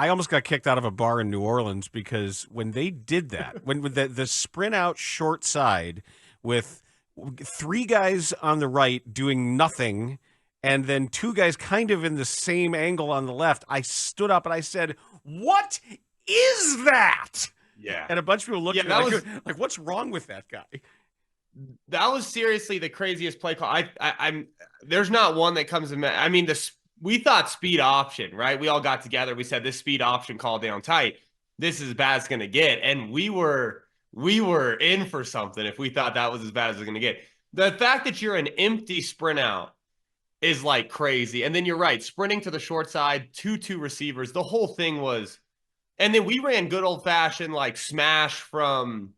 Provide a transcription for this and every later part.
I almost got kicked out of a bar in New Orleans because when they did that, when with the sprint out short side with three guys on the right doing nothing, and then two guys kind of in the same angle on the left, I stood up and I said, "What is that?" Yeah. And a bunch of people looked Yeah, at me that was like, "What's wrong with that guy?" that was seriously the craziest play call. I'm there's not one that comes to. I mean, we thought speed option, right? We all got together. We said this speed option call down tight. This is as bad as it's gonna get, and we were in for something if we thought that was as bad as it's gonna get. The fact that you're an empty sprint out is like crazy, and then you're right, sprinting to the short side, two receivers. The whole thing was, and then we ran good old fashioned like smash from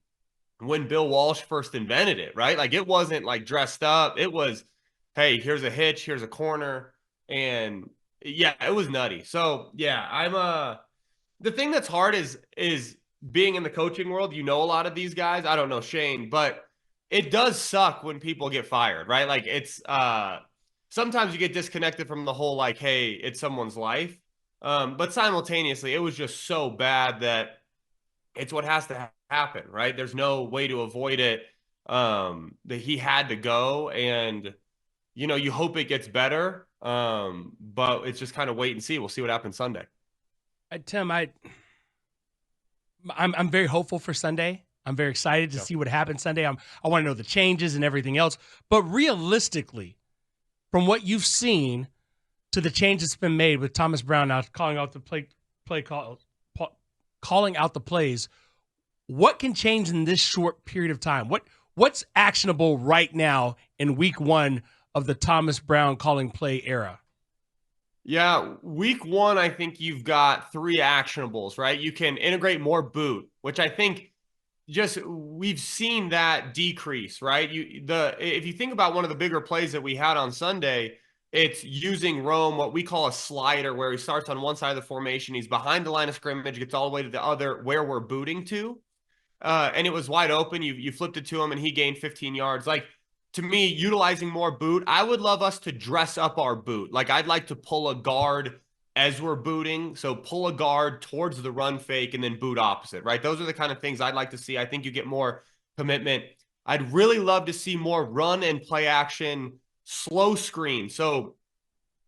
when Bill Walsh first invented it, right? Like it wasn't like dressed up. It was, hey, here's a hitch, here's a corner. And yeah, it was nutty. So yeah, the thing that's hard is being in the coaching world, you know a lot of these guys. I don't know Shane, but it does suck when people get fired, right? Like it's sometimes you get disconnected from the whole like, hey, it's someone's life. But simultaneously, it was just so bad that it's what has to happen, right? There's no way to avoid it. That he had to go, and you hope it gets better. But it's just kind of wait and see. We'll see what happens Sunday. Tim, I'm very hopeful for Sunday. I'm very excited to see what happens Sunday. I want to know the changes and everything else. But realistically, from what you've seen to the change that's been made with Thomas Brown now calling out the calling out the plays, what can change in this short period of time? What's actionable right now in week one of the Thomas Brown calling play era? Yeah, week one, I think you've got three actionables, right? You can integrate more boot, which I think just we've seen that decrease, right? If you think about one of the bigger plays that we had on Sunday, it's using Rome, what we call a slider, where he starts on one side of the formation, he's behind the line of scrimmage, gets all the way to the other where we're booting to. And it was wide open. You flipped it to him and he gained 15 yards. Like, to me, utilizing more boot, I would love us to dress up our boot. Like, I'd like to pull a guard as we're booting. So pull a guard towards the run fake and then boot opposite, right? Those are the kind of things I'd like to see. I think you get more commitment. I'd really love to see more run and play action, slow screen. So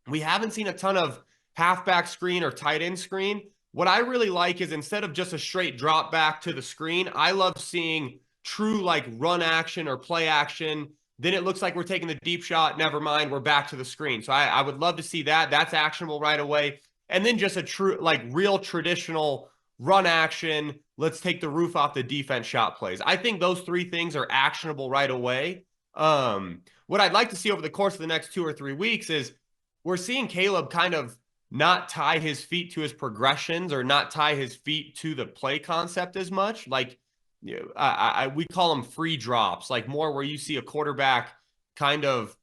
we haven't seen a ton of halfback screen or tight end screen. What I really like is instead of just a straight drop back to the screen, I love seeing true like run action or play action. Then it looks like we're taking the deep shot. Never mind, we're back to the screen. So I would love to see that. That's actionable right away. And then just a true, like real traditional run action. Let's take the roof off the defense shot plays. I think those three things are actionable right away. What I'd like to see over the course of the next 2 or 3 weeks is we're seeing Caleb kind of not tie his feet to his progressions or not tie his feet to the play concept as much. Like, we call them free drops, like more where you see a quarterback kind of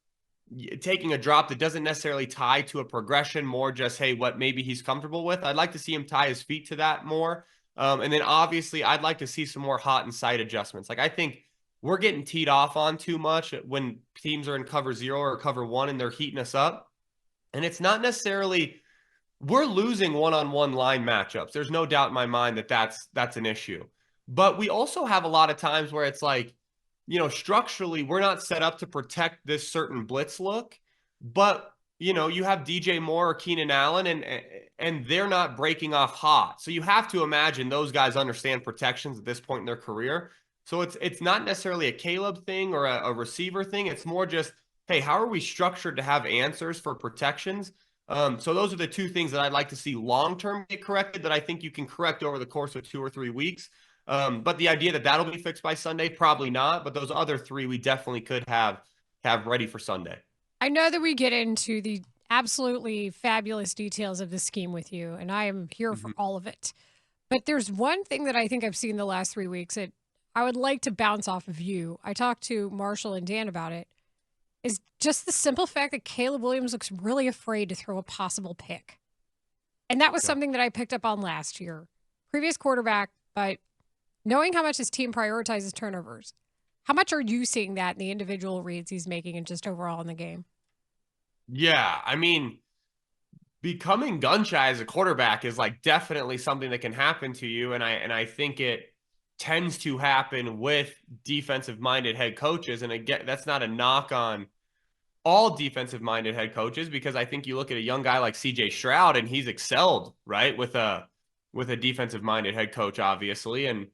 taking a drop that doesn't necessarily tie to a progression, more just, hey, what maybe he's comfortable with. I'd like to see him tie his feet to that more. And then obviously I'd like to see some more hot and side adjustments. Like, I think we're getting teed off on too much when teams are in cover 0 or cover 1 and they're heating us up. And it's not necessarily, we're losing one-on-one line matchups. There's no doubt in my mind that that's an issue. But we also have a lot of times where it's like, structurally, we're not set up to protect this certain blitz look. But, you have DJ Moore or Keenan Allen, and they're not breaking off hot. So you have to imagine those guys understand protections at this point in their career. So it's not necessarily a Caleb thing or a receiver thing. It's more just, hey, how are we structured to have answers for protections? So those are the two things that I'd like to see long-term get corrected that I think you can correct over the course of 2 or 3 weeks. But the idea that that'll be fixed by Sunday, probably not. But those other three we definitely could have ready for Sunday. I know that we get into the absolutely fabulous details of the scheme with you, and I am here for all of it. But there's one thing that I think I've seen the last 3 weeks that I would like to bounce off of you. I talked to Marshall and Dan about it. Is just the simple fact that Caleb Williams looks really afraid to throw a possible pick. And that was something that I picked up on last year. Previous quarterback, but knowing how much his team prioritizes turnovers, how much are you seeing that in the individual reads he's making and just overall in the game? Yeah, I mean, becoming gun shy as a quarterback is like definitely something that can happen to you. And I think it tends to happen with defensive minded head coaches. And again, that's not a knock on all defensive minded head coaches, because I think you look at a young guy like CJ Stroud and he's excelled, right, with a defensive minded head coach, obviously. And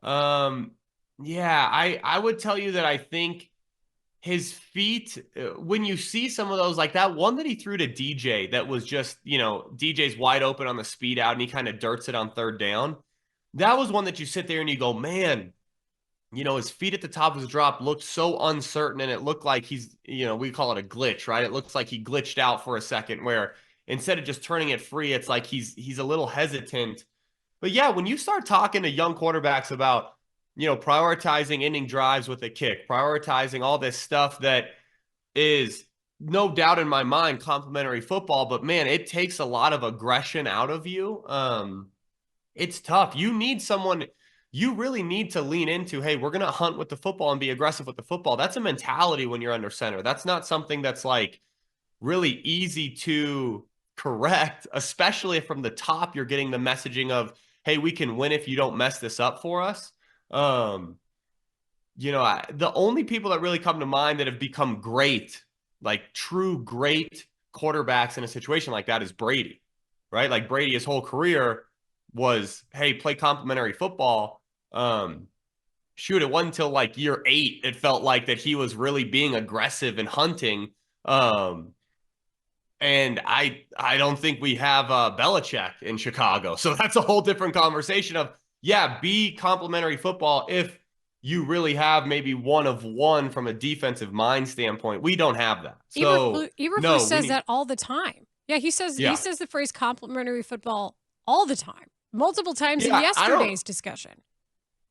yeah, I would tell you that I think his feet, when you see some of those, like that one that he threw to DJ that was just, DJ's wide open on the speed out and he kind of dirts it on third down. That was one that you sit there and you go, man, his feet at the top of his drop looked so uncertain, and it looked like he's, we call it a glitch, right? It looks like he glitched out for a second, where instead of just turning it free, it's like he's a little hesitant. But yeah, when you start talking to young quarterbacks about, prioritizing inning drives with a kick, prioritizing all this stuff that is no doubt in my mind complementary football, but man, it takes a lot of aggression out of you. It's tough. You really need to lean into, hey, we're going to hunt with the football and be aggressive with the football. That's a mentality when you're under center. That's not something that's like really easy to correct, especially if from the top you're getting the messaging of, hey, we can win if you don't mess this up for us. The only people that really come to mind that have become great, like true great quarterbacks in a situation like that, is Brady, right? Like Brady, his whole career was, hey, play complementary football. Shoot, it wasn't until like year 8 it felt like that he was really being aggressive and hunting. And I don't think we have Belichick in Chicago, so that's a whole different conversation of, yeah, be complementary football if you really have maybe one of one from a defensive mind standpoint. We don't have that. So Eberflus says that all the time. Yeah, he says the phrase complementary football all the time, multiple times in yesterday's discussion.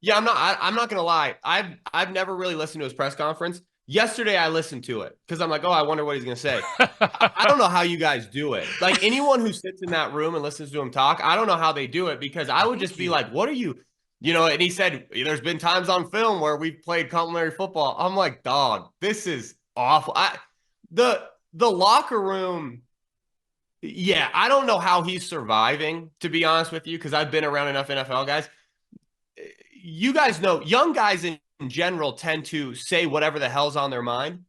Yeah, I'm not gonna lie. I've never really listened to his press conference. Yesterday I listened to it because I'm like, oh, I wonder what he's gonna say. I don't know how you guys do it. Like anyone who sits in that room and listens to him talk, I don't know how they do it, because I would just be like, what are you, and he said, there's been times on film where we've played complementary football. I'm like, dog, this is awful. The locker room, yeah, I don't know how he's surviving, to be honest with you, because I've been around enough NFL guys. You guys know, young guys in general tend to say whatever the hell's on their mind.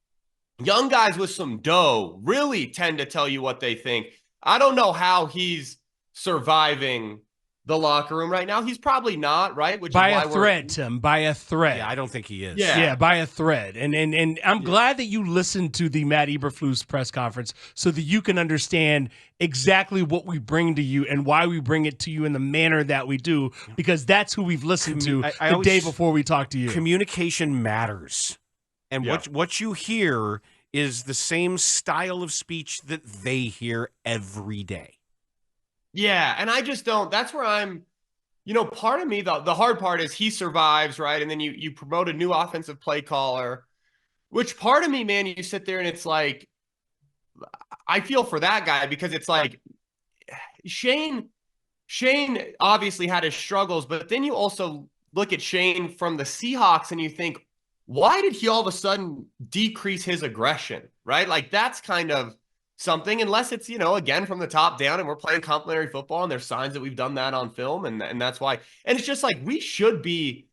Young guys with some dough really tend to tell you what they think. I don't know how he's surviving the locker room right now. He's probably not, right? Which by is why a thread, Tim. By a thread. Yeah, I don't think he is. Yeah, by a thread. And I'm glad that you listened to the Matt Eberflus press conference so that you can understand exactly what we bring to you and why we bring it to you in the manner that we do, because that's who we've listened to the day before we talk to you. Communication matters. And what you hear is the same style of speech that they hear every day. Yeah, and I just don't. That's where I'm, part of me, the hard part is he survives, right? And then you promote a new offensive play caller, which part of me, man, you sit there and it's like, I feel for that guy, because it's like Shane obviously had his struggles, but then you also look at Shane from the Seahawks and you think, why did he all of a sudden decrease his aggression, right? Like that's kind of something, unless it's, again, from the top down and we're playing complementary football and there's signs that we've done that on film. And that's why, and it's just like, we should be,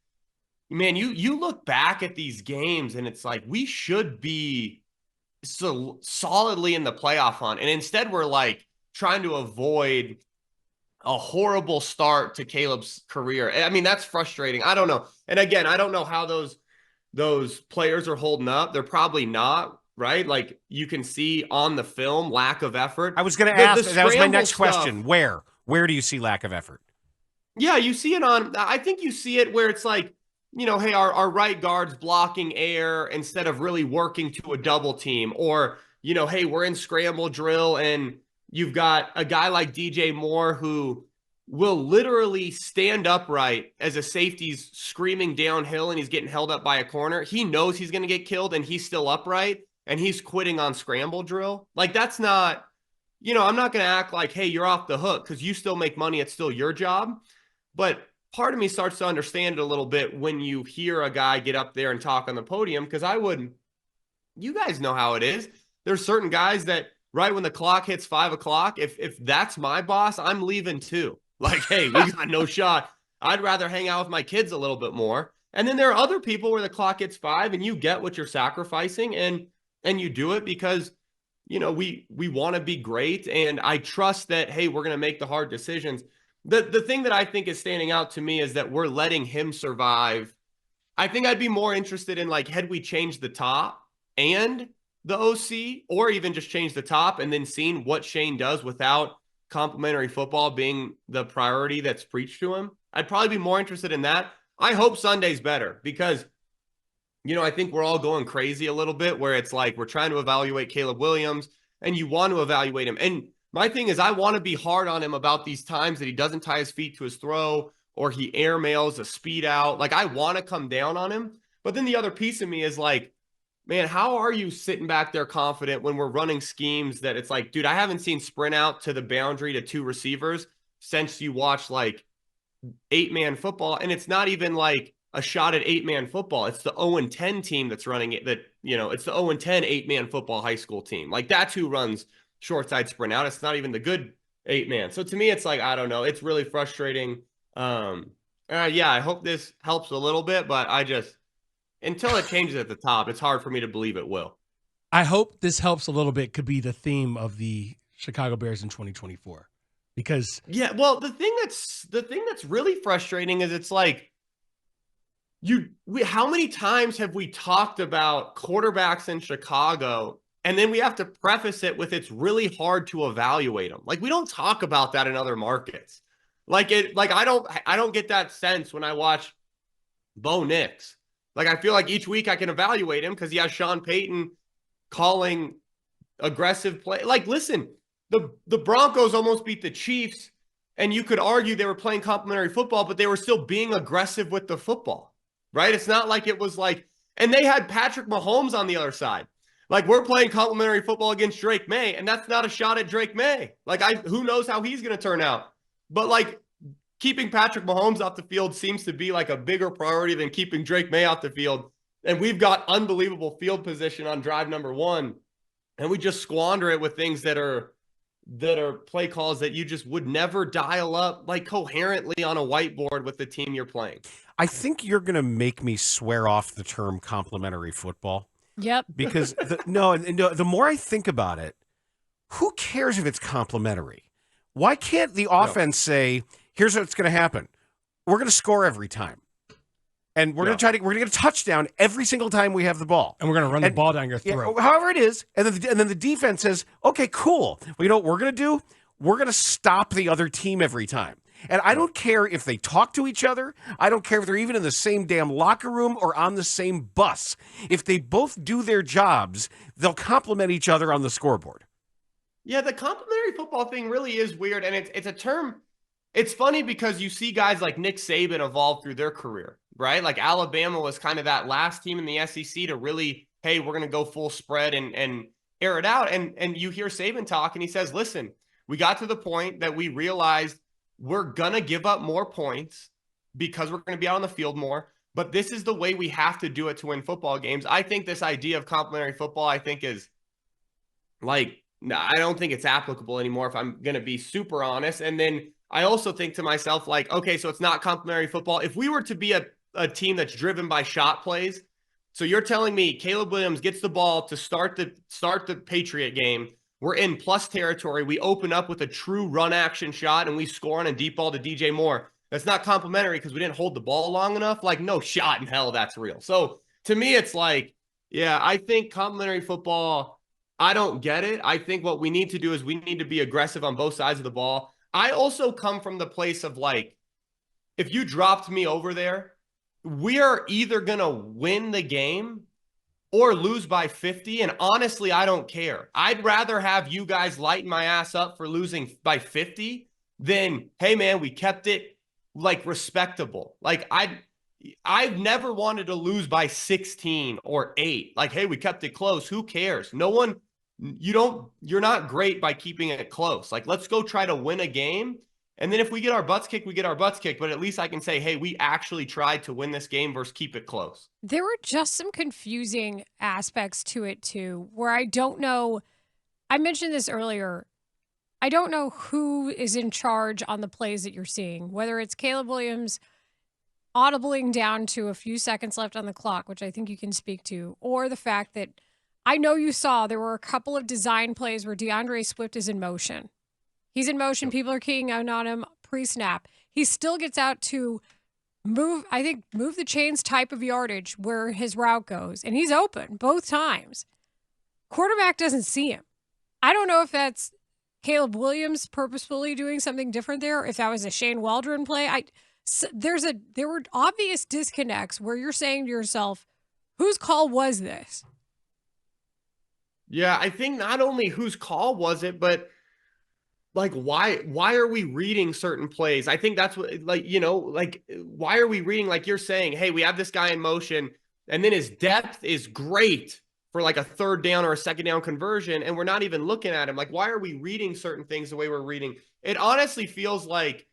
man, you look back at these games and it's like, we should be so solidly in the playoff hunt. And instead we're like trying to avoid a horrible start to Caleb's career. I mean, that's frustrating. I don't know. And again, I don't know how those players are holding up. They're probably not, right? Like you can see on the film, lack of effort. I was going to ask, that was my next question. Where do you see lack of effort? Yeah, you see it I think you see it where it's like, hey, our right guard's blocking air instead of really working to a double team, or, hey, we're in scramble drill and you've got a guy like DJ Moore who will literally stand upright as a safety's screaming downhill and he's getting held up by a corner. He knows he's going to get killed and he's still upright and he's quitting on scramble drill. Like that's not, I'm not going to act like, hey, you're off the hook because you still make money. It's still your job. But part of me starts to understand it a little bit when you hear a guy get up there and talk on the podium, because you guys know how it is. There's certain guys that right when the clock hits 5 o'clock, if that's my boss, I'm leaving too. Like, hey, we got no shot. I'd rather hang out with my kids a little bit more. And then there are other people where the clock hits 5 and you get what you're sacrificing and you do it because, you know, we want to be great. And I trust that, hey, we're going to make the hard decisions. The thing that I think is standing out to me is that we're letting him survive. I think I'd be more interested in, like, had we changed the top and the OC, or even just change the top and then seeing what Shane does without complimentary football being the priority that's preached to him. I'd probably be more interested in that. I hope Sunday's better because, you know, I think we're all going crazy a little bit where it's like we're trying to evaluate Caleb Williams and you want to evaluate him. And my thing is I want to be hard on him about these times that he doesn't tie his feet to his throw or he airmails a speed out. Like, I want to come down on him. But then the other piece of me is like, man, how are you sitting back there confident when we're running schemes that it's like, dude, I haven't seen sprint out to the boundary to 2 receivers since you watched like 8-man football. And it's not even like a shot at 8-man football. It's the 0-10 team that's running it. That, you know, it's the 0-10 8-man football high school team. Like, that's who runs short side sprint out. It's not even the good 8-man. So to me, it's like, I don't know. It's really frustrating. Yeah, I hope this helps a little bit, but until it changes at the top, it's hard for me to believe it will. I hope this helps a little bit could be the theme of the Chicago Bears in 2024. Because yeah, well, the thing that's really frustrating is it's like how many times have we talked about quarterbacks in Chicago and then we have to preface it with it's really hard to evaluate them. Like, we don't talk about that in other markets. I don't get that sense when I watch Bo Nix. Like, I feel like each week I can evaluate him because he has Sean Payton calling aggressive play. Like, listen, the Broncos almost beat the Chiefs, and you could argue they were playing complimentary football, but they were still being aggressive with the football, right? It's not like it was like, and they had Patrick Mahomes on the other side. Like, we're playing complimentary football against Drake May, and that's not a shot at Drake May. Like, who knows how he's going to turn out. But, like, keeping Patrick Mahomes off the field seems to be like a bigger priority than keeping Drake May off the field. And we've got unbelievable field position on drive number 1. And we just squander it with things that are play calls that you just would never dial up like coherently on a whiteboard with the team you're playing. I think you're going to make me swear off the term complimentary football. Yep. Because the more I think about it, who cares if it's complimentary? Why can't the offense say, here's what's going to happen. We're going to score every time. And we're going to we're going to get a touchdown every single time we have the ball. And we're going to run the ball down your throat. Yeah, however it is. And then the defense says, okay, cool. Well, you know what we're going to do? We're going to stop the other team every time. And I don't care if they talk to each other. I don't care if they're even in the same damn locker room or on the same bus. If they both do their jobs, they'll complement each other on the scoreboard. Yeah, the complimentary football thing really is weird. And it's a term. It's funny because you see guys like Nick Saban evolve through their career, right? Like, Alabama was kind of that last team in the SEC to really, hey, we're going to go full spread and air it out. And you hear Saban talk and he says, listen, we got to the point that we realized we're going to give up more points because we're going to be out on the field more. But this is the way we have to do it to win football games. I think this idea of complimentary football, I think is like, no, I don't think it's applicable anymore if I'm going to be super honest. And then I also think to myself, like, okay, so it's not complimentary football. If we were to be a team that's driven by shot plays, so you're telling me Caleb Williams gets the ball to start the Patriot game. We're in plus territory. We open up with a true run action shot and we score on a deep ball to DJ Moore. That's not complimentary because we didn't hold the ball long enough. Like, no shot in hell that's real. So to me, it's like, yeah, I think complimentary football, I don't get it. I think what we need to do is we need to be aggressive on both sides of the ball. I also come from the place of like, if you dropped me over there, we are either going to win the game or lose by 50. And honestly, I don't care. I'd rather have you guys lighten my ass up for losing by 50 than, hey man, we kept it like respectable. Like I've never wanted to lose by 16 or 8. Like, hey, we kept it close. Who cares? No one, you're not great by keeping it close. Like, let's go try to win a game. And then if we get our butts kicked, we get our butts kicked. But at least I can say, hey, we actually tried to win this game versus keep it close. There were just some confusing aspects to it, too, where I don't know I mentioned this earlier. I don't know who is in charge on the plays that you're seeing, whether it's Caleb Williams audibling down to a few seconds left on the clock, which I think you can speak to, or the fact that I know you saw there were a couple of design plays where DeAndre Swift is in motion. He's in motion. People are keying out on him pre-snap. He still gets out to move the chains type of yardage where his route goes, and he's open both times. Quarterback doesn't see him. I don't know if that's Caleb Williams purposefully doing something different there, if that was a Shane Waldron play. There were obvious disconnects where you're saying to yourself, whose call was this? Yeah, I think not only whose call was it, but like why are we reading certain plays? I think that's what, why are we reading, like you're saying, hey, we have this guy in motion and then his depth is great for like a third down or a second down conversion, and we're not even looking at him. Like, why are we reading certain things the way we're reading? It honestly feels like,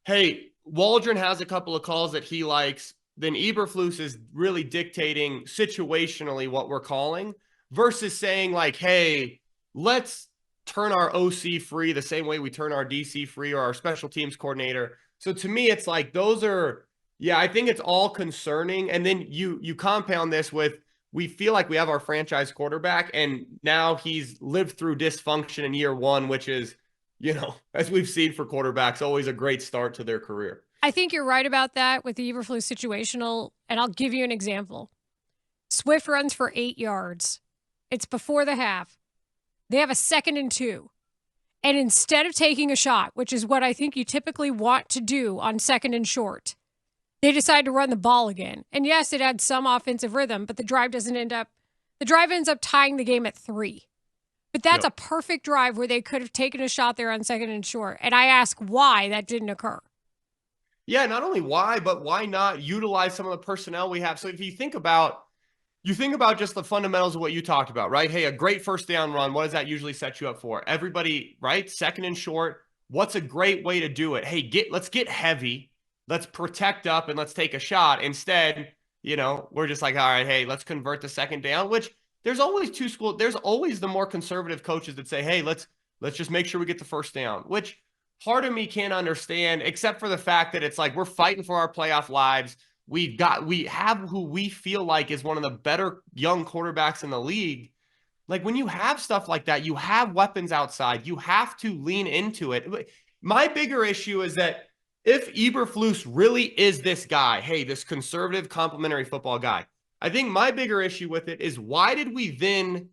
hey, Waldron has a couple of calls that he likes, then Eberflus is really dictating situationally what we're calling, versus saying like, hey, let's turn our OC free the same way we turn our DC free or our special teams coordinator. So to me, it's like those are, yeah, I think it's all concerning. And then you compound this with, we feel like we have our franchise quarterback, and now he's lived through dysfunction in year one, which is, as we've seen for quarterbacks, always a great start to their career. I think you're right about that with the Eberflus situational, and I'll give you an example. Swift runs for 8 yards. It's before the half. They have a 2nd and 2. And instead of taking a shot, which is what I think you typically want to do on 2nd and short, they decide to run the ball again. And yes, it had some offensive rhythm, but the drive ends up tying the game at 3. But that's a perfect drive where they could have taken a shot there on 2nd and short. And I ask why that didn't occur. Yeah, not only why, but why not utilize some of the personnel we have? So if you think about just the fundamentals of what you talked about, right? Hey, a great first down run, what does that usually set you up for? Everybody, right? 2nd and short. What's a great way to do it? Hey, let's get heavy. Let's protect up and let's take a shot. Instead, we're just like, all right, hey, let's convert the 2nd down, which there's always two schools. There's always the more conservative coaches that say, hey, let's just make sure we get the first down, which part of me can't understand, except for the fact that it's like, we're fighting for our playoff lives. We have who we feel like is one of the better young quarterbacks in the league. Like, when you have stuff like that, you have weapons outside. You have to lean into it. My bigger issue is that if Eberflus really is this guy, hey, this conservative complementary football guy, I think my bigger issue with it is, why did we then,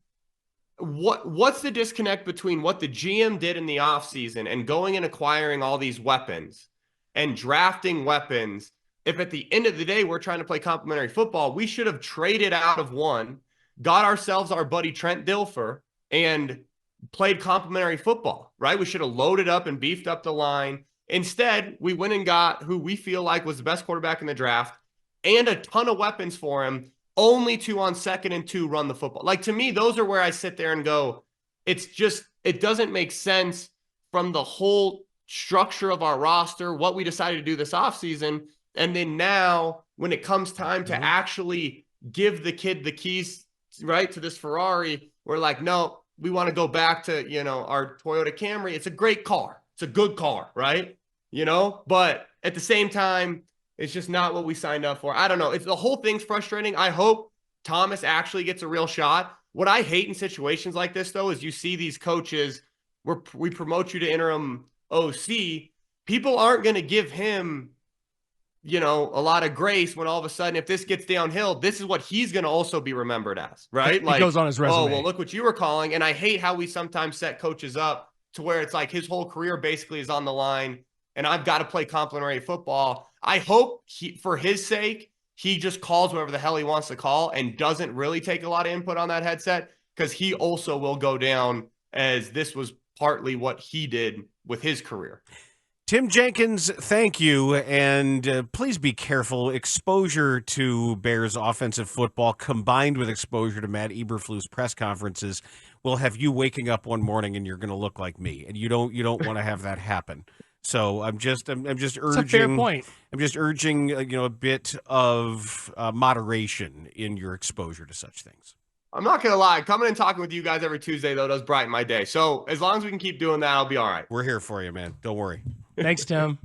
what's the disconnect between what the GM did in the offseason and going and acquiring all these weapons and drafting weapons? If at the end of the day, we're trying to play complementary football, we should have traded out of one, got ourselves our buddy Trent Dilfer, and played complementary football, right? We should have loaded up and beefed up the line. Instead, we went and got who we feel like was the best quarterback in the draft and a ton of weapons for him, only to on 2nd and 2 run the football. Like, to me, those are where I sit there and go, it doesn't make sense from the whole structure of our roster, what we decided to do this offseason. And then now, when it comes time to actually give the kid the keys, right, to this Ferrari, we're like, no, we want to go back to, our Toyota Camry. It's a great car. It's a good car, right? But at the same time, it's just not what we signed up for. I don't know. The whole thing's frustrating. I hope Thomas actually gets a real shot. What I hate in situations like this, though, is you see these coaches where we promote you to interim OC. People aren't going to give him, a lot of grace when all of a sudden, if this gets downhill, this is what he's going to also be remembered as, right? It goes on his resume. Oh, well, look what you were calling. And I hate how we sometimes set coaches up to where it's like his whole career basically is on the line, and I've got to play complementary football. I hope for his sake, he just calls whatever the hell he wants to call and doesn't really take a lot of input on that headset, because he also will go down as this was partly what he did with his career. Tim Jenkins, thank you, and please be careful. Exposure to Bears offensive football combined with exposure to Matt Eberflus press conferences will have you waking up one morning and you're going to look like me, and you don't want to have that happen. So I'm just urging. That's a fair point. I'm just urging a bit of moderation in your exposure to such things. I'm not going to lie. Coming and talking with you guys every Tuesday, though, does brighten my day. So as long as we can keep doing that, I'll be all right. We're here for you, man. Don't worry. Thanks, Tim.